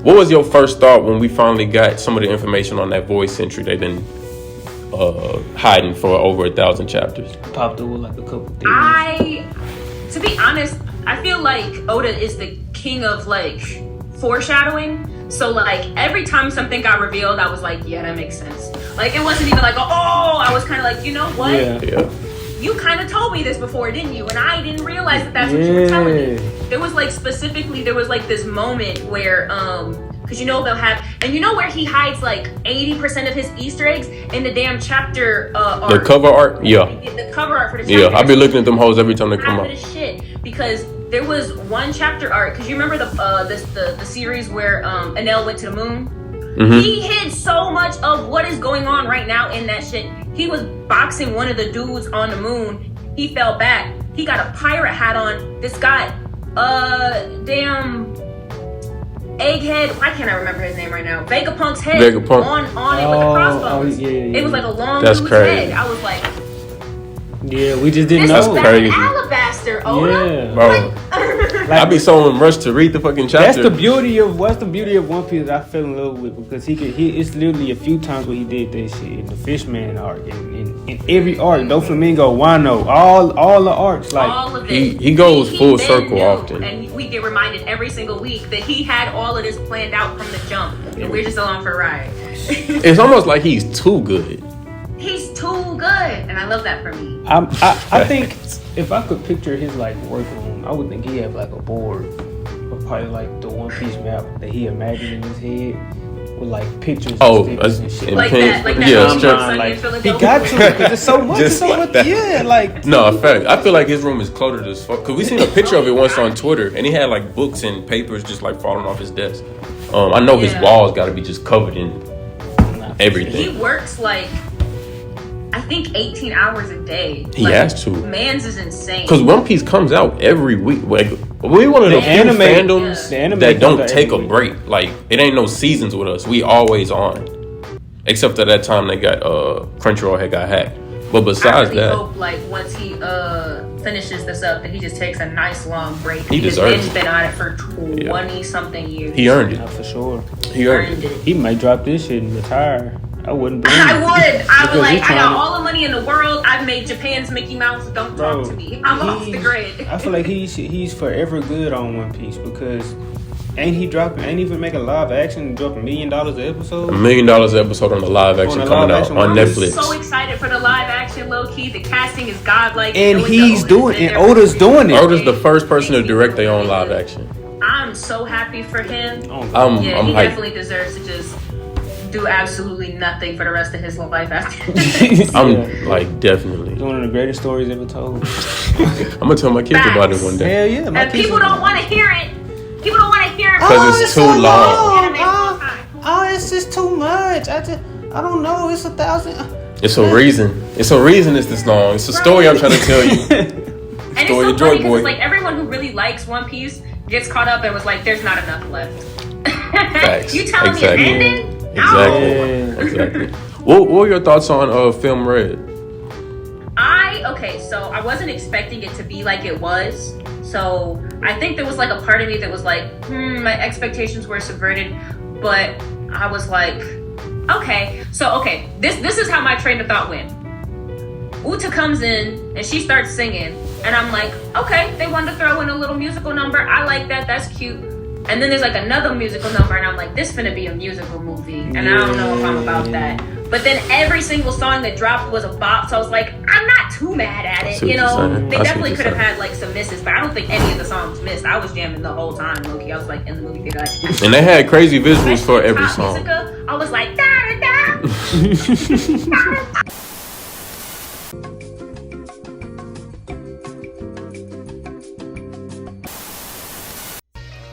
What was your first thought when we finally got some of the information on that voice entry they've been hiding for over 1,000 chapters? Popped over like a couple things. To be honest, I feel like Oda is the king of like foreshadowing. So like every time something got revealed, I was like, yeah, that makes sense. Like it wasn't even like, I was kind of like, you know what? Yeah. You kind of told me this before, didn't you? And I didn't realize that that's what you were telling me. There was like specifically, there was like this moment where, because you know they'll have, and you know where he hides like 80% of his Easter eggs in the damn chapter art. The cover art? Yeah. The cover art for the Yeah, chapter. I've been looking at them hoes every time they come out. Shit, because there was one chapter art, because you remember the series where Enel went to the moon? Mm-hmm. He hid so much of what is going on right now in that shit. He was boxing one of the dudes on the moon. He fell back. He got a pirate hat on. This guy, damn Egghead. Why can't I remember his name right now? Vegapunk's head on it with the crossbones. Yeah. It was like a long That's dude's crazy. head. I was like, yeah, we just didn't this know. is crazy. Alabaster, Oda. Yeah, bro. I be so rushed to read the fucking chapter. That's the beauty of One Piece that I fell in love with, because it's literally a few times where he did that shit in the Fishman arc, in every arc, Doflamingo, Wano, all the arcs, like all of it. He goes full circle often, and we get reminded every single week that he had all of this planned out from the jump, and we're just along for a ride. It's almost like he's too good. He's too good, and I love that for me. I think if I could picture his like workroom, I would think he had like a board of probably like the One Piece map that he imagined in his head with like pictures and shit. Like that yeah, like he got to, because there's so much. Just like that. Yeah, like no, in fact, I feel like his room is cluttered as fuck. Cause we seen a picture of it once on Twitter, and he had like books and papers just like falling off his desk. I know his walls got to be just covered in everything. He works like, I think 18 hours a day. He has to. Mans is insane. Because One Piece comes out every week. Like, we one of the few fandoms that don't take a break. Like, it ain't no seasons with us. We always on. Except at that time they got Crunchyroll had got hacked. But besides that, I hope like once he finishes this up that he just takes a nice long break. He deserves it. He's been on it for 20 something years. He earned it. Not for sure. He earned it. He might drop this shit and retire. I wouldn't blame I would. I would like, I got all the money in the world. I've made Japan's Mickey Mouse. Don't talk to me. I'm off the grid. I feel like he's forever good on One Piece, because ain't even make a live action and drop $1 million an episode? $1 million an episode on the live action coming out on Netflix. I'm so excited for the live action, low key. The casting is godlike. And he's doing it. Oda's doing it. Oda's the first person to direct their own live action. I'm so happy for him. I'm he hyped. definitely deserves to just do absolutely nothing for the rest of his life after. I'm like definitely one of the greatest stories ever told. I'm gonna tell my kids about it one day. Hell yeah, and people don't want to hear it. People don't want to hear it because it's too long. It's just too much. I don't know. It's 1,000. It's a reason. It's a reason it's this long. It's a story I'm trying to tell you. And it's so funny because it's like everyone who really likes One Piece gets caught up and was like, "There's not enough left." Facts. You telling me it ended? Exactly. What were your thoughts on Film Red? So I wasn't expecting it to be like it was. So I think there was like a part of me that was like, my expectations were subverted. But I was like, this is how my train of thought went. Uta comes in and she starts singing. And I'm like, okay, they wanted to throw in a little musical number. I like that. That's cute. And then there's like another musical number, and I'm like, this finna be a musical movie. And I don't know if I'm about that. But then every single song that dropped was a bop, so I was like, I'm not too mad at it. You know, they definitely could have had like some misses, but I don't think any of the songs missed. I was jamming the whole time, low-key. I was like in the movie theater. Like, and they had crazy visuals for every song. I was like, da da da.